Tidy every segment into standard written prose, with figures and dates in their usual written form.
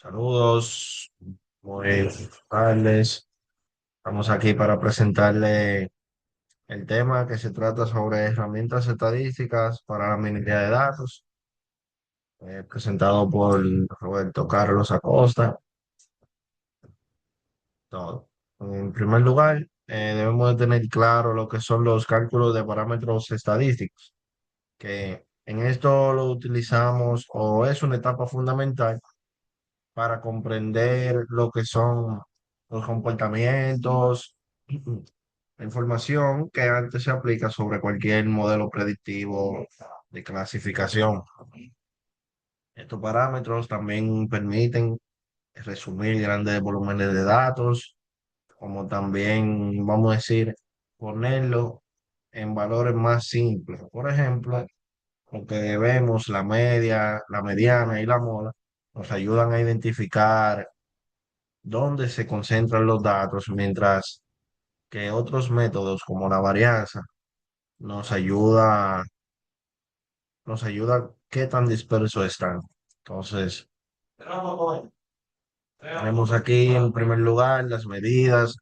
Saludos, muy buenas tardes. Estamos aquí para presentarle el tema que se trata sobre herramientas estadísticas para la minería de datos, presentado por Roberto Carlos Acosta. Todo. En primer lugar, debemos de tener claro lo que son los cálculos de parámetros estadísticos, que en esto lo utilizamos o es una etapa fundamental para comprender lo que son los comportamientos, la información que antes se aplica sobre cualquier modelo predictivo de clasificación. Estos parámetros también permiten resumir grandes volúmenes de datos, como también, vamos a decir, ponerlo en valores más simples. Por ejemplo, lo que vemos, la media, la mediana y la moda, nos ayudan a identificar dónde se concentran los datos, mientras que otros métodos como la varianza nos ayuda, nos ayuda qué tan dispersos están. Entonces, tenemos aquí en primer lugar las medidas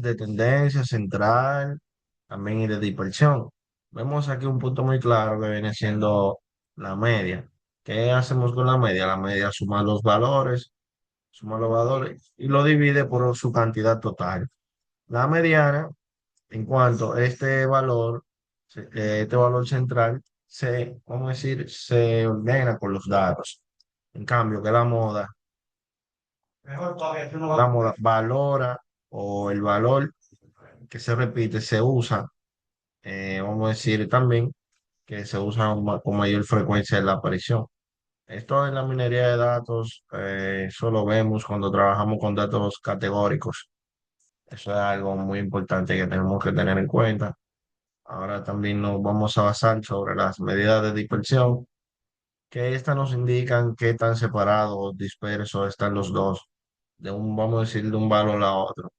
de tendencia central, también y de dispersión. Vemos aquí un punto muy claro que viene siendo la media. ¿Qué hacemos con la media? La media suma los valores y lo divide por su cantidad total. La mediana, en cuanto a este valor central, vamos a decir, se ordena con los datos. En cambio, que la moda valora o el valor que se repite se usa, vamos a decir también que se usa con mayor frecuencia en la aparición. Esto en la minería de datos, eso lo vemos cuando trabajamos con datos categóricos. Eso es algo muy importante que tenemos que tener en cuenta. Ahora también nos vamos a basar sobre las medidas de dispersión, que estas nos indican qué tan separados o dispersos están los dos, vamos a decir, de un valor a otro.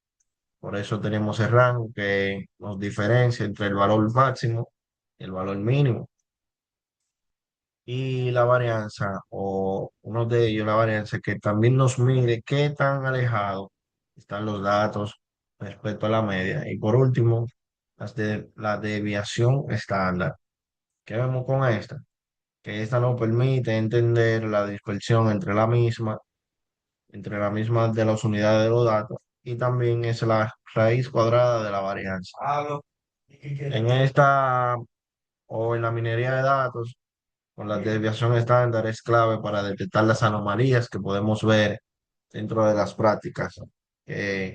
Por eso tenemos el rango que nos diferencia entre el valor máximo y el valor mínimo. Y la varianza, o uno de ellos, la varianza, que también nos mide qué tan alejados están los datos respecto a la media. Y por último, la desviación estándar. ¿Qué vemos con esta? Que esta nos permite entender la dispersión entre la misma de las unidades de los datos, y también es la raíz cuadrada de la varianza. En esta o en la minería de datos, con la desviación estándar es clave para detectar las anomalías que podemos ver dentro de las prácticas,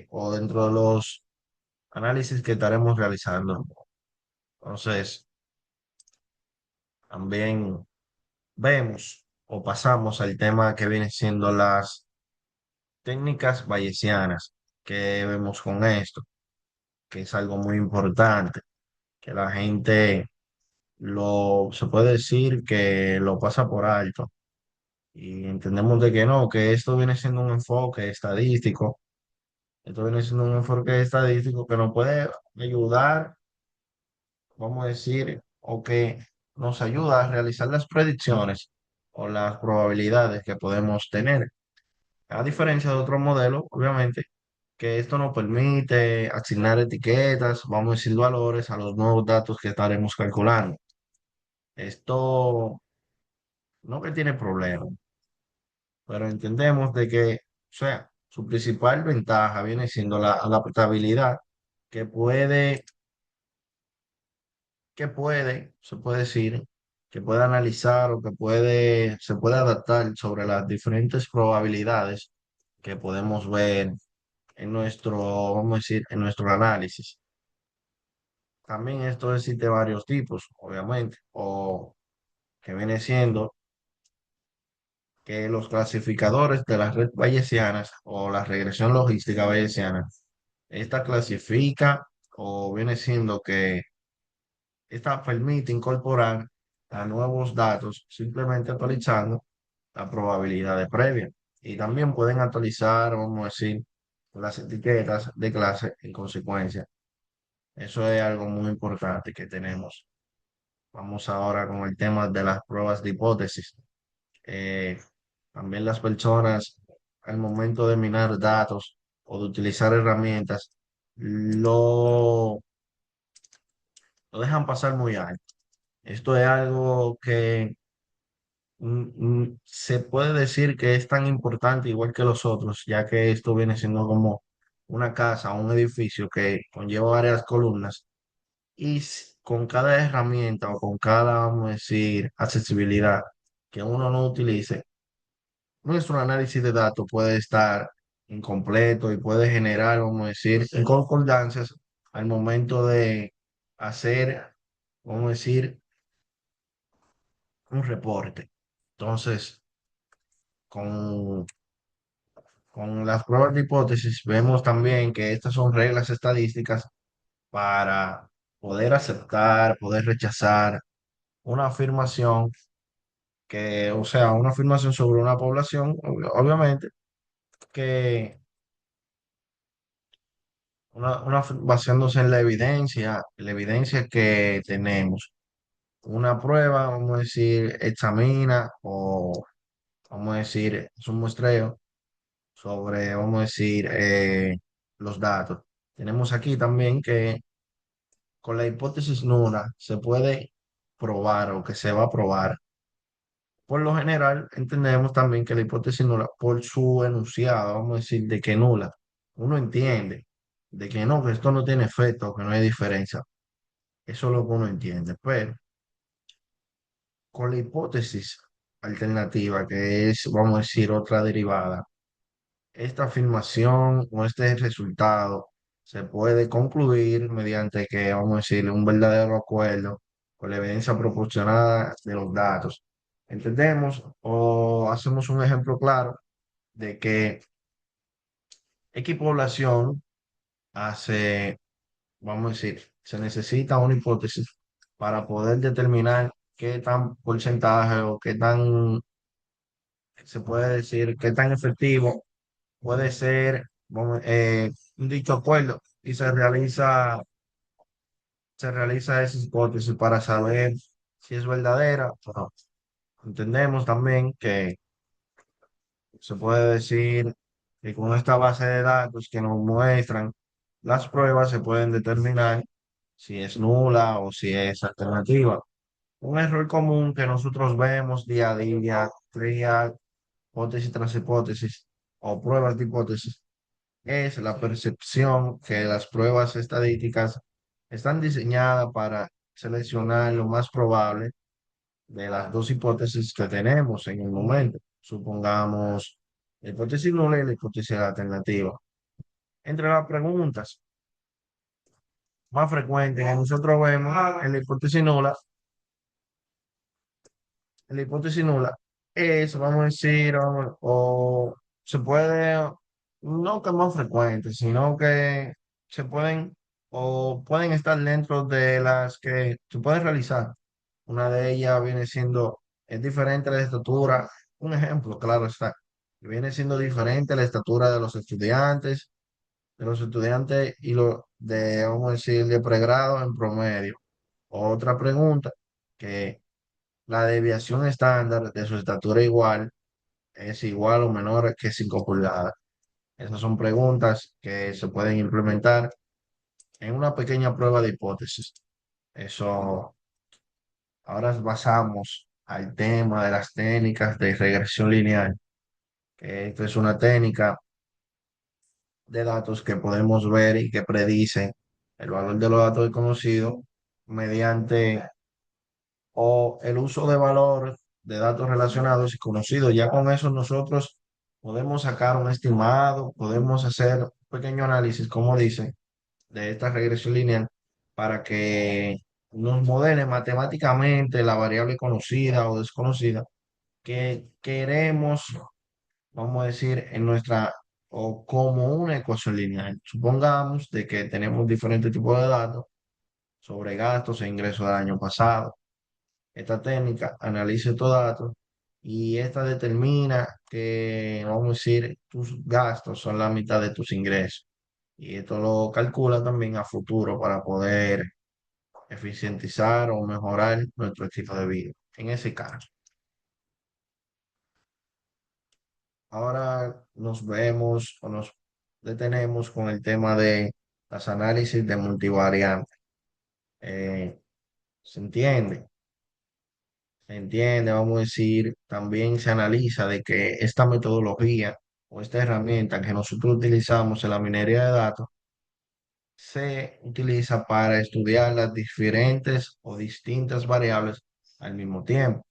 o dentro de los análisis que estaremos realizando. Entonces, también vemos o pasamos al tema que viene siendo las técnicas bayesianas. Que vemos con esto? Que es algo muy importante, que la gente se puede decir que lo pasa por alto. Y entendemos de que no, que esto viene siendo un enfoque estadístico. Esto viene siendo un enfoque estadístico que nos puede ayudar, vamos a decir, o que nos ayuda a realizar las predicciones o las probabilidades que podemos tener. A diferencia de otros modelos, obviamente, que esto nos permite asignar etiquetas, vamos a decir, valores a los nuevos datos que estaremos calculando. Esto no que tiene problema, pero entendemos de que, o sea, su principal ventaja viene siendo la adaptabilidad que se puede decir, que puede analizar o se puede adaptar sobre las diferentes probabilidades que podemos ver en vamos a decir, en nuestro análisis. También esto existe varios tipos, obviamente, o que viene siendo que los clasificadores de las redes bayesianas o la regresión logística bayesiana, esta clasifica o viene siendo que esta permite incorporar a nuevos datos simplemente actualizando la probabilidad de previa. Y también pueden actualizar, vamos a decir, las etiquetas de clase en consecuencia. Eso es algo muy importante que tenemos. Vamos ahora con el tema de las pruebas de hipótesis. Eh, también las personas al momento de minar datos o de utilizar herramientas, lo, lo dejan pasar muy alto. Esto es algo que se puede decir que es tan importante igual que los otros, ya que esto viene siendo como una casa, un edificio que conlleva varias columnas y con cada herramienta o con cada, vamos a decir, accesibilidad que uno no utilice, nuestro análisis de datos puede estar incompleto y puede generar, vamos a decir, inconcordancias al momento de hacer, vamos a decir, un reporte. Entonces, con, con las pruebas de hipótesis, vemos también que estas son reglas estadísticas para poder aceptar, poder rechazar una afirmación que, o sea, una afirmación sobre una población, obviamente, que basándose en la evidencia que tenemos. Una prueba, vamos a decir, examina o vamos a decir, es un muestreo sobre, vamos a decir, los datos. Tenemos aquí también que con la hipótesis nula se puede probar o que se va a probar. Por lo general, entendemos también que la hipótesis nula, por su enunciado, vamos a decir, de que nula, uno entiende de que no, que esto no tiene efecto, que no hay diferencia. Eso es lo que uno entiende. Pero con la hipótesis alternativa, que es, vamos a decir, otra derivada, esta afirmación o este resultado se puede concluir mediante que, vamos a decir, un verdadero acuerdo con la evidencia proporcionada de los datos. Entendemos o hacemos un ejemplo claro de que X población hace, vamos a decir, se necesita una hipótesis para poder determinar qué tan porcentaje o qué tan, se puede decir, qué tan efectivo puede ser un dicho acuerdo y se realiza esa hipótesis para saber si es verdadera o no. Entendemos también que se puede decir que con esta base de datos que nos muestran las pruebas se pueden determinar si es nula o si es alternativa. Un error común que nosotros vemos día a día, hipótesis tras hipótesis o pruebas de hipótesis es la percepción que las pruebas estadísticas están diseñadas para seleccionar lo más probable de las dos hipótesis que tenemos en el momento. Supongamos la hipótesis nula y la hipótesis alternativa. Entre las preguntas más frecuentes que nosotros vemos en la hipótesis nula es, vamos a decir, o se puede, no que más frecuente, sino que se pueden o pueden estar dentro de las que se pueden realizar. Una de ellas viene siendo, es diferente la estatura. Un ejemplo, claro está, viene siendo diferente la estatura de los estudiantes y lo de, vamos a decir, de pregrado en promedio. Otra pregunta, que la desviación estándar de su estatura igual es igual o menor que 5 pulgadas. Esas son preguntas que se pueden implementar en una pequeña prueba de hipótesis. Eso, ahora pasamos al tema de las técnicas de regresión lineal, que esto es una técnica de datos que podemos ver y que predice el valor de los datos desconocidos mediante o el uso de valor de datos relacionados y conocidos. Ya con eso nosotros podemos sacar un estimado, podemos hacer un pequeño análisis, como dice, de esta regresión lineal para que nos modele matemáticamente la variable conocida o desconocida que queremos, vamos a decir, en nuestra o como una ecuación lineal. Supongamos de que tenemos diferentes tipos de datos sobre gastos e ingresos del año pasado. Esta técnica analiza estos datos y esta determina que, vamos a decir, tus gastos son la mitad de tus ingresos. Y esto lo calcula también a futuro para poder eficientizar o mejorar nuestro estilo de vida. En ese caso, ahora nos vemos o nos detenemos con el tema de las análisis de multivariante. Eh, ¿Se entiende? Se entiende, vamos a decir, también se analiza de que esta metodología o esta herramienta que nosotros utilizamos en la minería de datos se utiliza para estudiar las diferentes o distintas variables al mismo tiempo.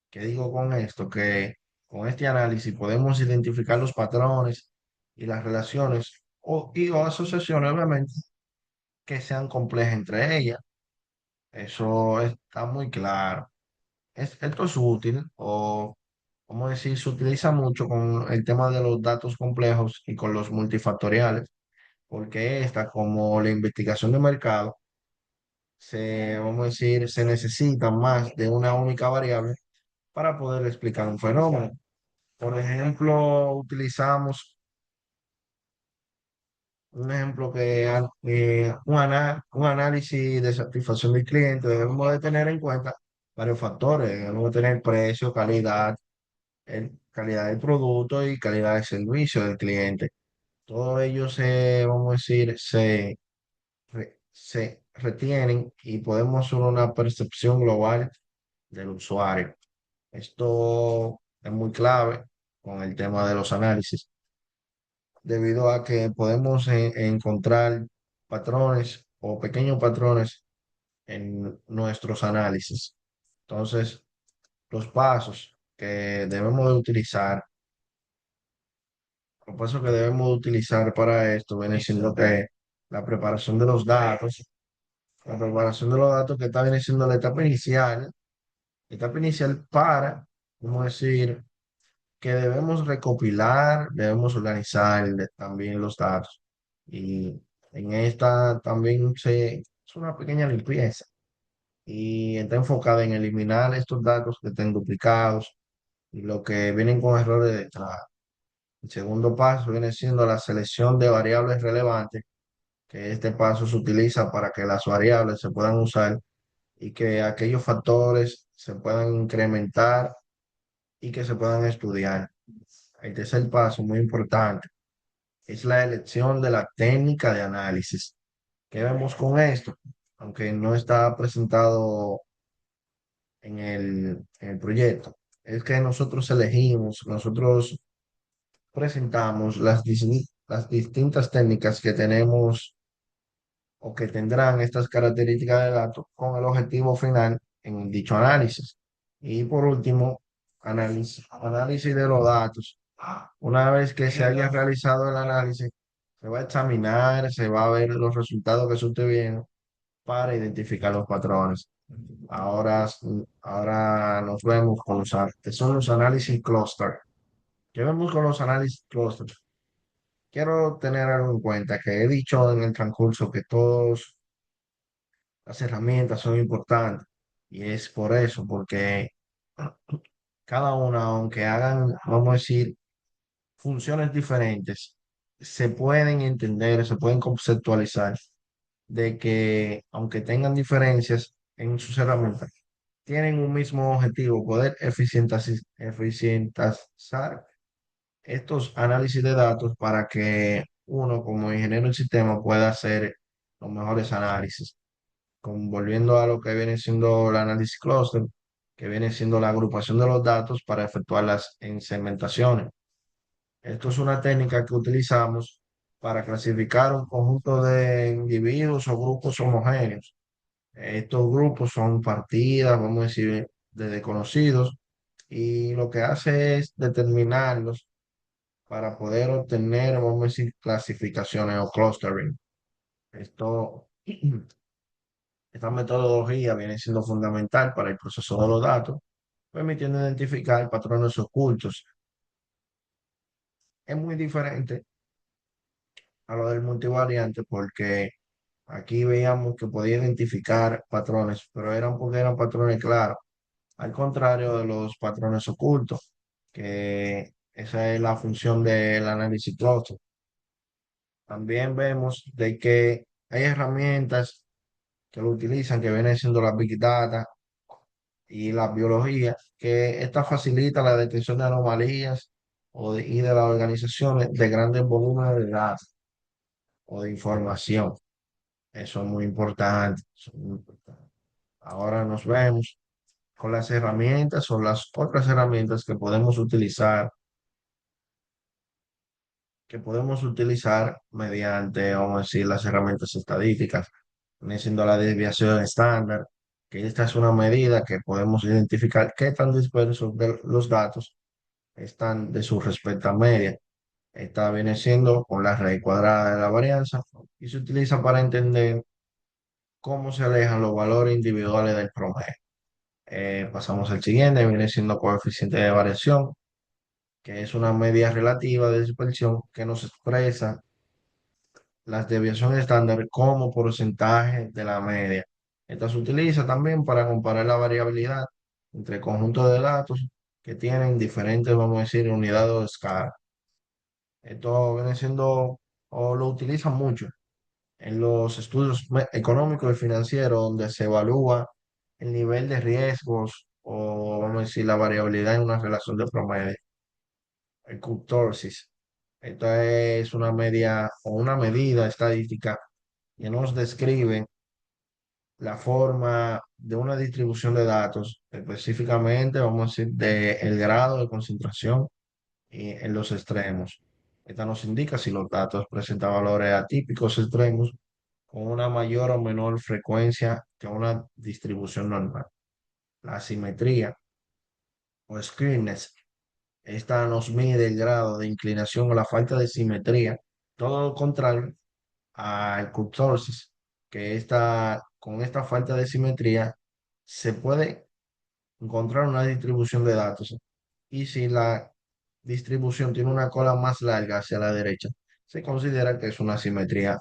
¿Qué digo con esto? Que con este análisis podemos identificar los patrones y las relaciones o asociaciones, obviamente, que sean complejas entre ellas. Eso está muy claro. Esto es útil o, vamos a decir, se utiliza mucho con el tema de los datos complejos y con los multifactoriales, porque esta, como la investigación de mercado, vamos a decir, se necesita más de una única variable para poder explicar un fenómeno. Por ejemplo, utilizamos un ejemplo un análisis de satisfacción del cliente. Debemos de tener en cuenta varios factores. Debemos de tener precio, calidad, calidad del producto y calidad del servicio del cliente. Todo ello vamos a decir, se retienen y podemos hacer una percepción global del usuario. Esto es muy clave con el tema de los análisis, debido a que podemos encontrar patrones o pequeños patrones en nuestros análisis. Entonces, los pasos que debemos de utilizar, los pasos que debemos de utilizar para esto viene siendo que la preparación de los datos, la preparación de los datos que viene siendo la etapa inicial para, vamos a decir, que debemos recopilar, debemos organizar también los datos. Y en esta también es una pequeña limpieza y está enfocada en eliminar estos datos que estén duplicados y lo que vienen con errores de entrada. El segundo paso viene siendo la selección de variables relevantes, que este paso se utiliza para que las variables se puedan usar y que aquellos factores se puedan incrementar y que se puedan estudiar. El tercer paso, muy importante, es la elección de la técnica de análisis. ¿Qué vemos con esto? Aunque no está presentado en el proyecto, es que nosotros presentamos las distintas técnicas que tenemos o que tendrán estas características de datos con el objetivo final en dicho análisis. Y por último, análisis de los datos. Una vez que se haya realizado el análisis, se va a examinar, se va a ver los resultados que se obtuvieron para identificar los patrones. Ahora, ahora nos vemos con que son los análisis cluster. ¿Qué vemos con los análisis cluster? Quiero tener algo en cuenta que he dicho en el transcurso que todas las herramientas son importantes y es por eso, porque cada una, aunque hagan, vamos a decir, funciones diferentes, se pueden entender, se pueden conceptualizar de que aunque tengan diferencias en sus herramientas, tienen un mismo objetivo, poder eficientizar estos análisis de datos para que uno como ingeniero del sistema pueda hacer los mejores análisis. Volviendo a lo que viene siendo el análisis cluster, que viene siendo la agrupación de los datos para efectuar las segmentaciones. Esto es una técnica que utilizamos para clasificar un conjunto de individuos o grupos homogéneos. Estos grupos son partidas, vamos a decir, de desconocidos, y lo que hace es determinarlos para poder obtener, vamos a decir, clasificaciones o clustering. Esto, esta metodología viene siendo fundamental para el proceso de los datos, permitiendo identificar patrones ocultos. Es muy diferente a lo del multivariante porque aquí veíamos que podía identificar patrones, pero eran porque eran patrones claros, al contrario de los patrones ocultos, que esa es la función del análisis cluster. También vemos de que hay herramientas que lo utilizan, que vienen siendo la Big Data y la biología, que esta facilita la detección de anomalías y de las organizaciones de grandes volúmenes de datos o de información. Eso es muy importante. Eso es muy importante. Ahora nos vemos con las herramientas o las otras herramientas que podemos utilizar mediante, vamos a decir, las herramientas estadísticas, viene siendo la desviación estándar, que esta es una medida que podemos identificar qué tan dispersos los datos están de su respecta media. Esta viene siendo con la raíz cuadrada de la varianza y se utiliza para entender cómo se alejan los valores individuales del promedio. Pasamos al siguiente, viene siendo coeficiente de variación, que es una medida relativa de dispersión que nos expresa las desviaciones estándar como porcentaje de la media. Esta se utiliza también para comparar la variabilidad entre conjuntos de datos que tienen diferentes, vamos a decir, unidades de escala. Esto viene siendo, o lo utilizan mucho en los estudios económicos y financieros, donde se evalúa el nivel de riesgos o, vamos a decir, la variabilidad en una relación de promedio. El kurtosis. Esta es una media o una medida estadística que nos describe la forma de una distribución de datos, específicamente, vamos a decir, del grado de concentración y en los extremos. Esta nos indica si los datos presentan valores atípicos extremos con una mayor o menor frecuencia que una distribución normal. La asimetría o skewness, esta nos mide el grado de inclinación o la falta de simetría, todo lo contrario al kurtosis, que con esta falta de simetría se puede encontrar una distribución de datos. Y si la distribución tiene una cola más larga hacia la derecha, se considera que es una simetría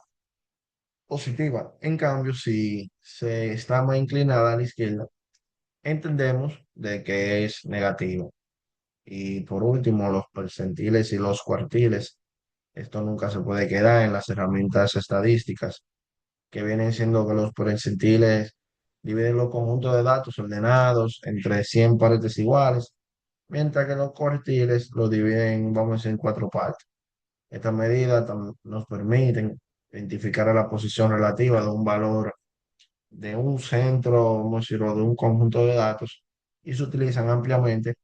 positiva. En cambio, si se está más inclinada a la izquierda, entendemos de que es negativo. Y por último, los percentiles y los cuartiles. Esto nunca se puede quedar en las herramientas estadísticas, que vienen siendo que los percentiles dividen los conjuntos de datos ordenados entre 100 partes iguales, mientras que los cuartiles lo dividen, vamos a decir, en cuatro partes. Estas medidas nos permiten identificar la posición relativa de un valor de un centro, vamos a decirlo, de un conjunto de datos y se utilizan ampliamente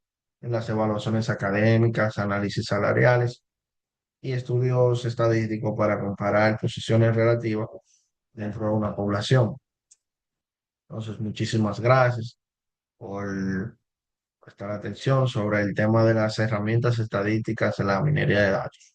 en las evaluaciones académicas, análisis salariales y estudios estadísticos para comparar posiciones relativas dentro de una población. Entonces, muchísimas gracias por prestar atención sobre el tema de las herramientas estadísticas en la minería de datos.